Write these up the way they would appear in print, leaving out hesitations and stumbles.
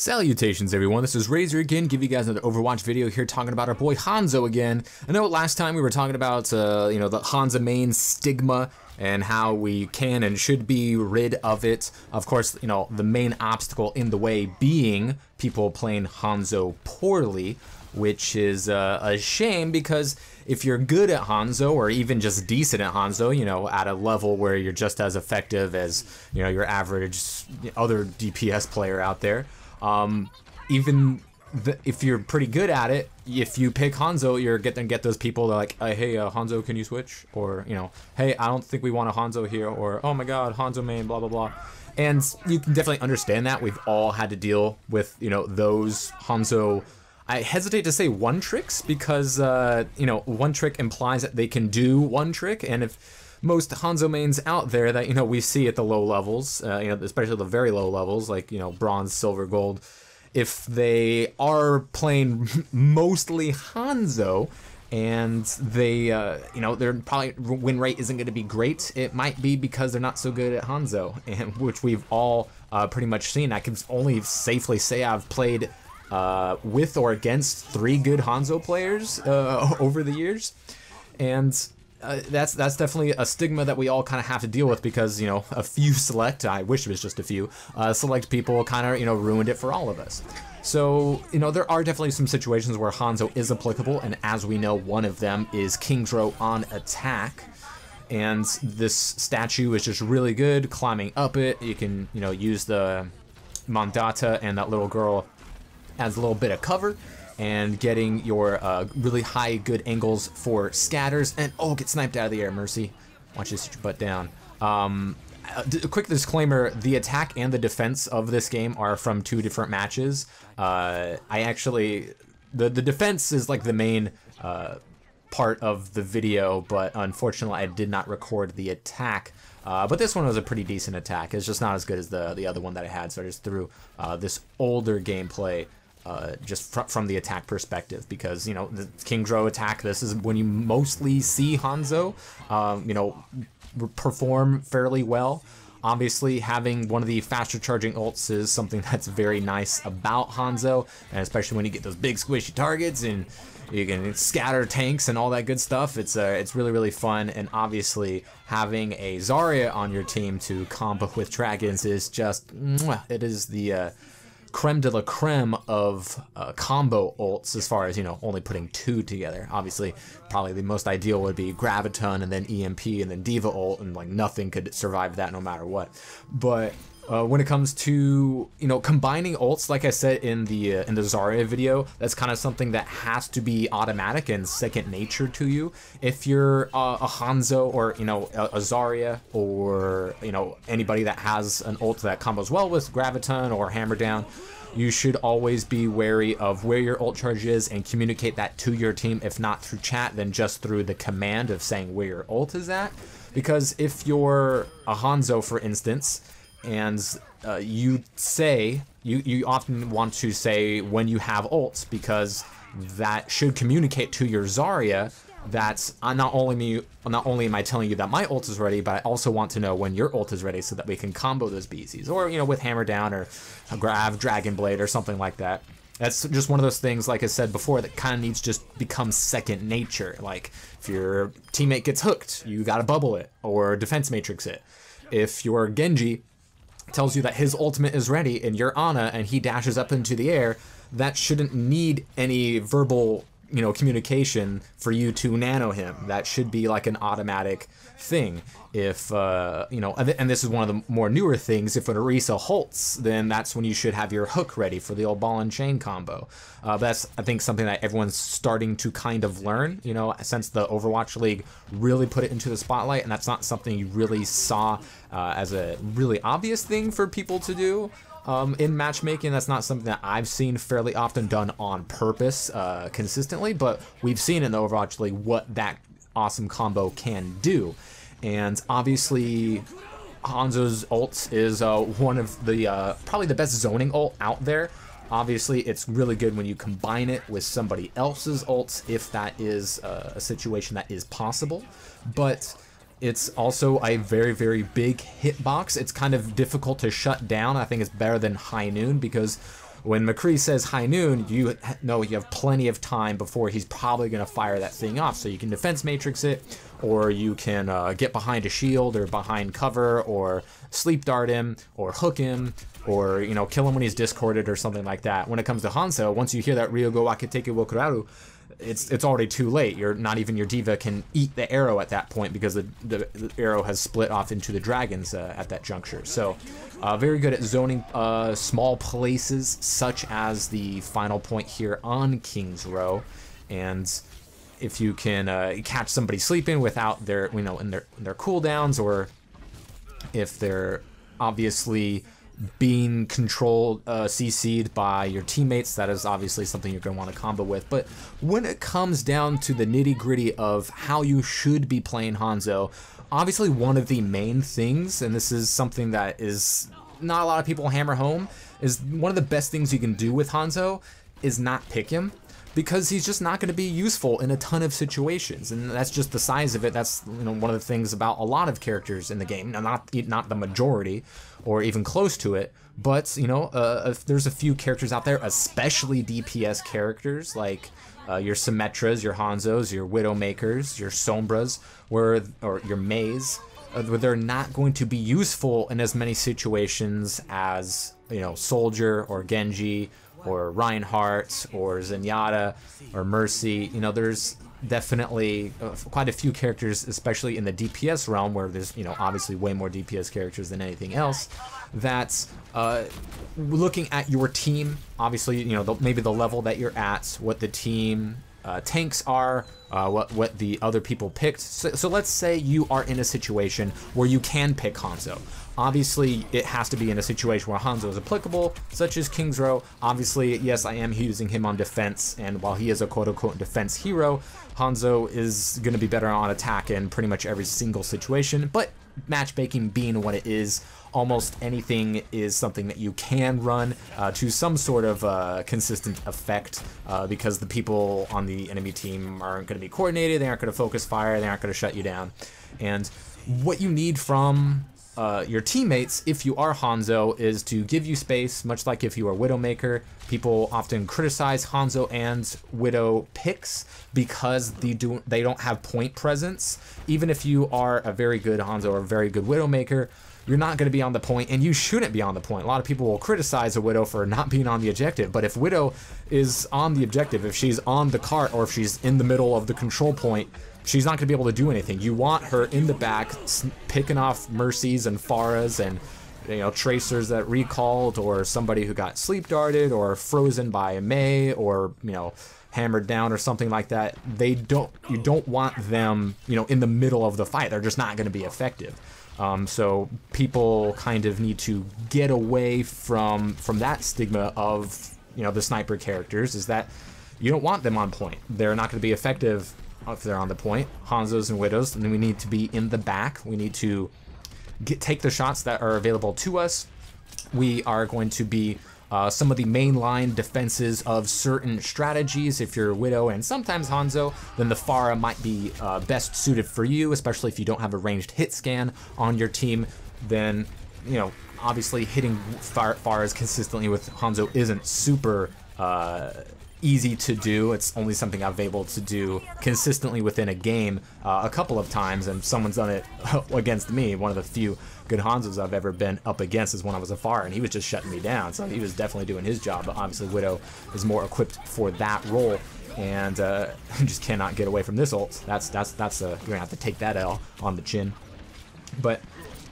Salutations everyone, this is Razor again, give you guys another Overwatch video here talking about our boy Hanzo again. I know last time we were talking about, the Hanzo main stigma and how we can and should be rid of it. Of course, the main obstacle in the way being people playing Hanzo poorly, which is a shame because if you're good at Hanzo or even just decent at Hanzo, at a level where you're just as effective as, your average other DPS player out there, if you're pretty good at it, if you pick Hanzo, you're gonna get those people that are like, hey, Hanzo, can you switch? Or, hey, I don't think we want a Hanzo here, or, oh my god, Hanzo main, blah, blah, blah. And you can definitely understand that. We've all had to deal with, those Hanzo, I hesitate to say one tricks because, one trick implies that they can do one trick, and if most Hanzo mains out there that, we see at the low levels, especially the very low levels, like, bronze, silver, gold, if they are playing mostly Hanzo and they, their probably win rate isn't going to be great, it might be because they're not so good at Hanzo, and which we've all pretty much seen. I can only safely say I've played with or against 3 good Hanzo players over the years, and that's definitely a stigma that we all kind of have to deal with because, a few select, I wish it was just a few, select people kind of, ruined it for all of us. So, there are definitely some situations where Hanzo is applicable, and as we know, one of them is Kingdro on attack. And this statue is just really good, climbing up it. You can, use the Mandata and that little girl as a little bit of cover, and getting your really high good angles for scatters, and oh, get sniped out of the air, Mercy. Watch this, sit your butt down. A quick disclaimer, the attack and the defense of this game are from 2 different matches. The defense is like the main part of the video, but unfortunately I did not record the attack. But this one was a pretty decent attack. It's just not as good as the other one that I had, so I just threw this older gameplay just from the attack perspective, because the Kingdro attack, this is when you mostly see Hanzo perform fairly well. Obviously, having one of the faster charging ults is something that's very nice about Hanzo, and especially when you get those big squishy targets and you can scatter tanks and all that good stuff. It's really, really fun, and obviously having a Zarya on your team to combo with dragons is just, it is the creme de la creme of combo ults, as far as, only putting 2 together. Obviously, probably the most ideal would be Graviton and then EMP and then Diva ult, and like nothing could survive that no matter what. But when it comes to, combining ults, like I said in the Zarya video, that's kind of something that has to be automatic and second nature to you. If you're a Hanzo or, a Zarya, or, anybody that has an ult that combos well with Graviton or Hammer Down, you should always be wary of where your ult charge is and communicate that to your team, if not through chat, then just through the command of saying where your ult is at. Because if you're a Hanzo, for instance, and you often want to say when you have ults, because that should communicate to your Zarya that not only am I telling you that my ult is ready, but I also want to know when your ult is ready so that we can combo those BZs, or with Hammer Down or Grav, Dragon Blade, or something like that. That's just one of those things, like I said before, that kind of needs to just become second nature. Like, if your teammate gets hooked, you gotta bubble it, or defense matrix it. If your Genji tells you that his ultimate is ready and you're Ana and he dashes up into the air, that shouldn't need any verbal communication for you to nano him. That should be like an automatic thing. If and this is one of the more newer things, if an Orisa ults, then that's when you should have your hook ready for the old ball and chain combo. That's, I think, something that everyone's starting to kind of learn, since the Overwatch League really put it into the spotlight, and that's not something you really saw as a really obvious thing for people to do in matchmaking. That's not something that I've seen fairly often done on purpose consistently, but we've seen in the Overwatch League what that awesome combo can do. And obviously Hanzo's ult is one of the probably the best zoning ult out there. Obviously it's really good when you combine it with somebody else's ults, if that is a situation that is possible, but it's also a very, very big hitbox. It's kind of difficult to shut down. I think it's better than High Noon because when McCree says high noon, you know you have plenty of time before he's probably going to fire that thing off. So you can defense matrix it, or you can get behind a shield or behind cover, or sleep dart him, or hook him, or, you know, kill him when he's discorded or something like that. When it comes to Hanzo, once you hear that Ryogo Wakiteke wo Kuraru, it's already too late. You're not even your diva can eat the arrow at that point, because the arrow has split off into the dragons at that juncture. So very good at zoning small places, such as the final point here on King's Row. And if you can catch somebody sleeping without their, you know, in their cooldowns, or if they're obviously being controlled, CC'd by your teammates, that is obviously something you're going to want to combo with. But when it comes down to the nitty-gritty of how you should be playing Hanzo, obviously one of the main things, and this is something that is not a lot of people hammer home, is one of the best things you can do with Hanzo is not pick him, because he's just not going to be useful in a ton of situations, and that's just the size of it. That's, you know, one of the things about a lot of characters in the game. Now, not the majority, or even close to it, but, you know, there's a few characters out there, especially DPS characters, like your Symmetras, your Hanzos, your Widowmakers, your Sombras, or your Maze, where they're not going to be useful in as many situations as, you know, Soldier or Genji or Reinhardt or Zenyatta or Mercy. You know, there's definitely quite a few characters, especially in the DPS realm, where there's, you know, obviously way more DPS characters than anything else, that's looking at your team, obviously, you know, maybe the level that you're at, what the team tanks are, what the other people picked. So let's say you are in a situation where you can pick Hanzo. Obviously, it has to be in a situation where Hanzo is applicable, such as King's Row. Obviously, yes, I am using him on defense, and while he is a quote-unquote defense hero, Hanzo is going to be better on attack in pretty much every single situation. But matchmaking being what it is, almost anything is something that you can run to some sort of consistent effect, because the people on the enemy team aren't going to be coordinated, they aren't going to focus fire, they aren't going to shut you down. And what you need from your teammates, if you are Hanzo, is to give you space, much like if you are Widowmaker. People often criticize Hanzo and Widow picks because they don't have point presence. Even if you are a very good Hanzo or a very good Widowmaker, you're not going to be on the point, and you shouldn't be on the point. A lot of people will criticize a Widow for not being on the objective, but if Widow is on the objective, if she's on the cart, or if she's in the middle of the control point, she's not going to be able to do anything. You want her in the back, picking off Mercies and Pharahs and, you know, Tracers that recalled, or somebody who got sleep darted or frozen by a Mei, or, you know, hammered down or something like that. You don't want them, you know, in the middle of the fight. They're just not going to be effective. So people kind of need to get away from that stigma of, you know, the sniper characters, is that you don't want them on point. They're not going to be effective if they're on the point. Hanzos and Widows, and then we need to be in the back. We need to take the shots that are available to us. We are going to be some of the mainline defenses of certain strategies. If you're Widow and sometimes Hanzo, then the Pharah might be best suited for you, especially if you don't have a ranged hit scan on your team. Then, you know, obviously hitting Pharahs consistently with Hanzo isn't super easy to do. It's only something I've been able to do consistently within a game a couple of times, and someone's done it against me. One of the few good Hanzos I've ever been up against is when I was a Pharah, and he was just shutting me down, so he was definitely doing his job. But obviously Widow is more equipped for that role, and just cannot get away from this ult. That's you're gonna have to take that L on the chin. But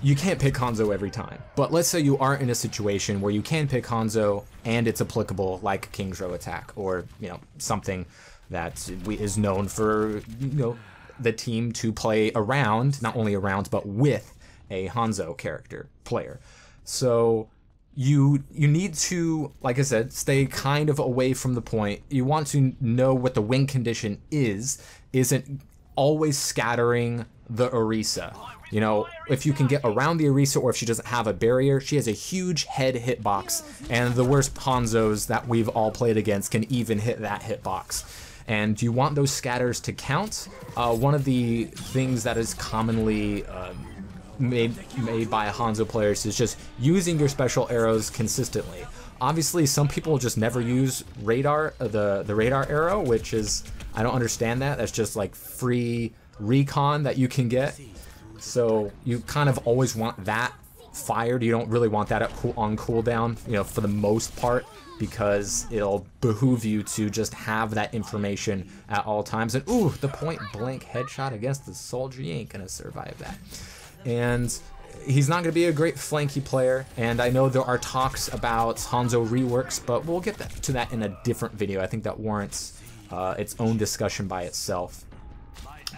you can't pick Hanzo every time. But let's say you are in a situation where you can pick Hanzo and it's applicable, like King's Row attack, or, you know, something that is known for, you know, the team to play around, not only around, but with a Hanzo character player. So you need to, like I said, stay kind of away from the point. You want to know what the win condition isn't always scattering the Orisa. You know, if you can get around the Orisa, or if she doesn't have a barrier, she has a huge head hitbox, and the worst Hanzos that we've all played against can even hit that hitbox. And you want those scatters to count. One of the things that is commonly made by Hanzo players is just using your special arrows consistently. Obviously, some people just never use radar, the radar arrow, which is, I don't understand that. That's just like free recon that you can get. So you kind of always want that fired. You don't really want that on cooldown, you know, for the most part, because it'll behoove you to just have that information at all times. And ooh, the point blank headshot against the soldier, you ain't gonna survive that. And he's not going to be a great flanky player, and I know there are talks about Hanzo reworks, but we'll get to that in a different video. I think that warrants its own discussion by itself.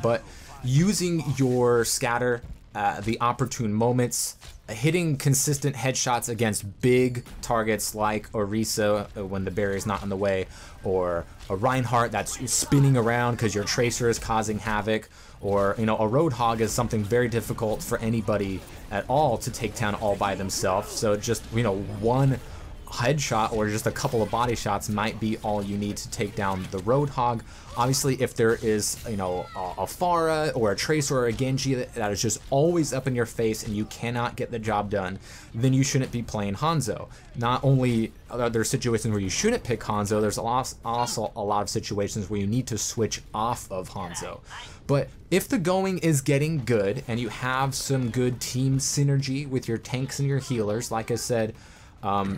But using your scatter, the opportune moments, hitting consistent headshots against big targets like Orisa when the barrier's not in the way, or a Reinhardt that's spinning around because your Tracer is causing havoc, or, you know, a Roadhog is something very difficult for anybody at all to take down all by themselves. So just, you know, one headshot or just a couple of body shots might be all you need to take down the Roadhog. Obviously, if there is, you know, a Pharah or a Tracer or a Genji that is just always up in your face and you cannot get the job done, then you shouldn't be playing Hanzo. Not only are there situations where you shouldn't pick Hanzo, there's also a lot of situations where you need to switch off of Hanzo. But if the going is getting good and you have some good team synergy with your tanks and your healers, like I said,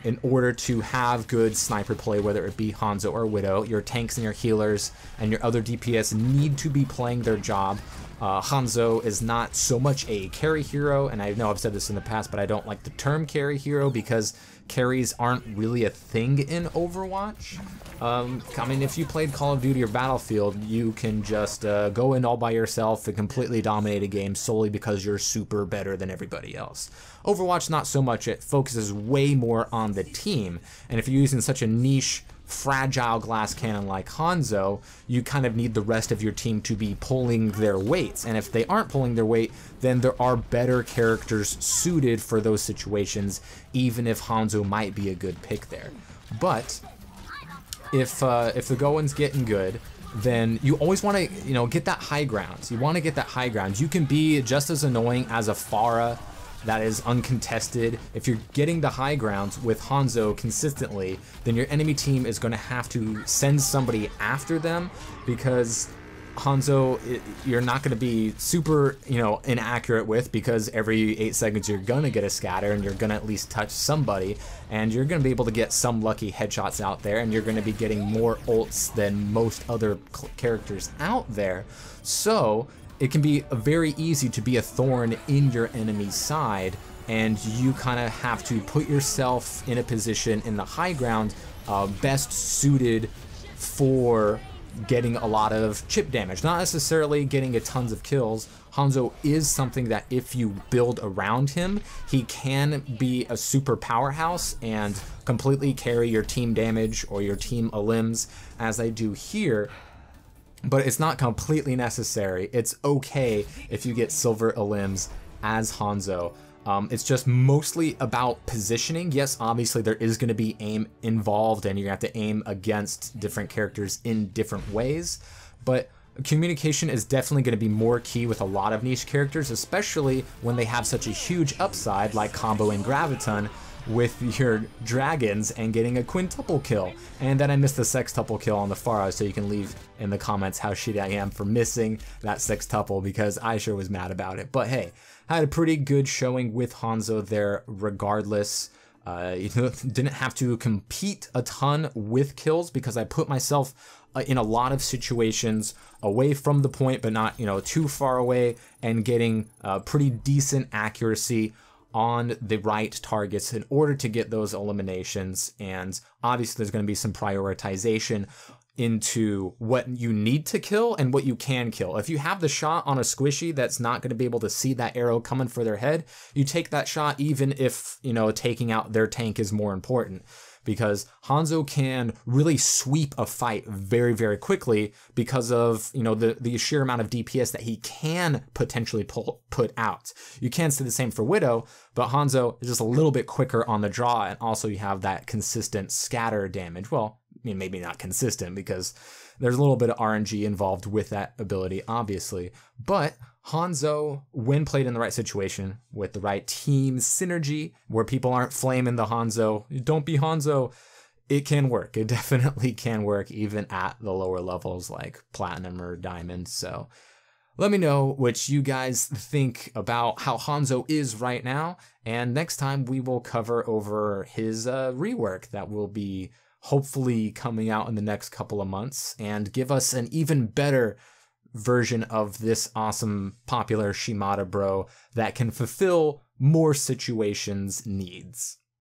in order to have good sniper play, whether it be Hanzo or Widow, your tanks and your healers and your other DPS need to be playing their job. Hanzo is not so much a carry hero, and I know I've said this in the past, but I don't like the term carry hero because carries aren't really a thing in Overwatch. I mean, if you played Call of Duty or Battlefield, you can just go in all by yourself and completely dominate a game solely because you're super better than everybody else. Overwatch, not so much. It focuses way more on the team, and if you're using such a niche, fragile glass cannon like Hanzo, you kind of need the rest of your team to be pulling their weights, and if they aren't pulling their weight, then there are better characters suited for those situations, even if Hanzo might be a good pick there. But if the going's getting good, then you always want to, you know, get that high ground. You want to get that high ground. You can be just as annoying as a Pharah that is uncontested. If you're getting the high ground with Hanzo consistently, then your enemy team is going to have to send somebody after them, because Hanzo, you're not going to be super, you know, inaccurate with, because every 8 seconds you're going to get a scatter and you're going to at least touch somebody, and you're going to be able to get some lucky headshots out there, and you're going to be getting more ults than most other characters out there. So it can be very easy to be a thorn in your enemy's side, and you kind of have to put yourself in a position in the high ground best suited for getting a lot of chip damage, not necessarily getting a tons of kills. Hanzo is something that if you build around him, he can be a super powerhouse and completely carry your team damage or your team elims, as I do here. But it's not completely necessary. It's okay if you get silver elims as Hanzo. It's just mostly about positioning. Yes, obviously there is going to be aim involved, and you're going to have to aim against different characters in different ways, but communication is definitely going to be more key with a lot of niche characters, especially when they have such a huge upside like Combo and Graviton with your dragons and getting a quintuple kill. And then I missed the sextuple kill on the Pharah, so you can leave in the comments how shitty I am for missing that sextuple, because I sure was mad about it. But hey, had a pretty good showing with Hanzo there regardless. You know, didn't have to compete a ton with kills because I put myself in a lot of situations away from the point, but not, you know, too far away, and getting pretty decent accuracy on the right targets in order to get those eliminations. And obviously there's going to be some prioritization into what you need to kill and what you can kill. If you have the shot on a squishy that's not going to be able to see that arrow coming for their head, you take that shot even if, you know, taking out their tank is more important. Because Hanzo can really sweep a fight very, very quickly because of, you know, the sheer amount of DPS that he can potentially put out. You can say the same for Widow, but Hanzo is just a little bit quicker on the draw, and also you have that consistent scatter damage. Well, I mean, maybe not consistent because there's a little bit of RNG involved with that ability, obviously. But Hanzo, when played in the right situation, with the right team synergy, where people aren't flaming the Hanzo, don't be Hanzo, it can work. It definitely can work, even at the lower levels like Platinum or Diamond. So let me know what you guys think about how Hanzo is right now. And next time we will cover over his rework that will be hopefully coming out in the next couple of months and give us an even better version of this awesome popular Shimada bro that can fulfill more situations' needs.